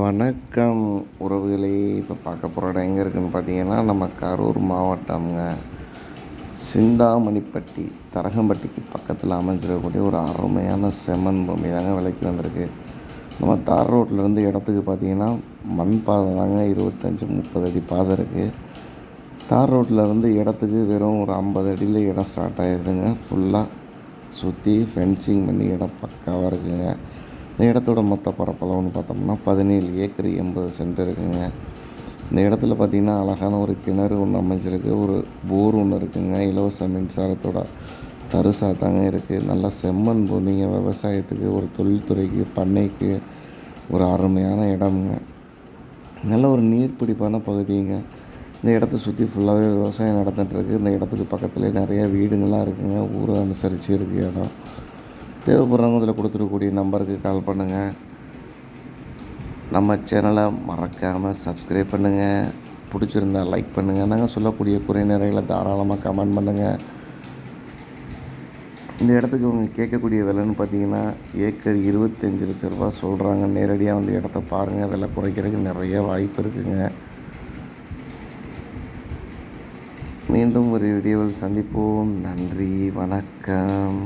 வணக்கம் உறவுகளே. இப்போ பார்க்க போகிற இடம் எங்கே இருக்குதுன்னு பார்த்தீங்கன்னா, நம்ம கரூர் மாவட்டம்ங்க. சிந்தாமணிப்பட்டி தரகம்பட்டிக்கு பக்கத்தில் அமைஞ்சிருக்கக்கூடிய ஒரு அருமையான செம்மண் பூமி தாங்க விலைக்கு வந்திருக்கு. நம்ம தார் ரோட்லேருந்து இடத்துக்கு பார்த்தீங்கன்னா மண் பாதை தாங்க, 25-30 அடி பாதை இருக்குது. தார் ரோட்லேருந்து இடத்துக்கு வெறும் ஒரு 50 அடியில் இடம் ஸ்டார்ட் ஆகிடுதுங்க. ஃபுல்லாக சுற்றி ஃபென்சிங் பண்ணி இடம் பக்காவாக இருக்குங்க. இந்த இடத்தோட மொத்த பரப்பளவுன்னு பார்த்தோம்னா 17 ஏக்கர் 80 சென்ட் இருக்குங்க. இந்த இடத்துல பார்த்திங்கன்னா அழகான ஒரு கிணறு ஒன்று அமைஞ்சிருக்கு, ஒரு போர் ஒன்று இருக்குங்க. இலவச மின்சாரத்தோட தரிசாக தாங்க இருக்குது. நல்லா செம்மண் பூமிங்க. விவசாயத்துக்கு, ஒரு தொழில்துறைக்கு, பண்ணைக்கு ஒரு அருமையான இடம்ங்க. நல்ல ஒரு நீர்பிடிப்பான பகுதிங்க. இந்த இடத்த சுற்றி ஃபுல்லாகவே விவசாயம் நடந்துகிட்ருக்கு. இந்த இடத்துக்கு பக்கத்துலேயே நிறையா வீடுங்கள்லாம் இருக்குதுங்க. ஊரை அனுசரித்து இருக்குது இடம். தேவைப்படுறவங்க இதில் கொடுத்துருக்கக்கூடிய நம்பருக்கு கால் பண்ணுங்கள். நம்ம சேனலை மறக்காமல் சப்ஸ்கிரைப் பண்ணுங்கள். பிடிச்சிருந்தால் லைக் பண்ணுங்கள். நாங்கள் சொல்லக்கூடிய குறை நிறைகளை தாராளமாக கமெண்ட் பண்ணுங்கள். இந்த இடத்துக்கு அவங்க கேட்கக்கூடிய விலைன்னு பார்த்தீங்கன்னா ஏக்கர் 25 லட்ச ரூபா சொல்கிறாங்க. நேரடியாக வந்து இடத்த பாருங்கள். விலை குறைக்கிறதுக்கு நிறைய வாய்ப்பு இருக்குதுங்க. மீண்டும் ஒரு வீடியோவில் சந்திப்போம். நன்றி, வணக்கம்.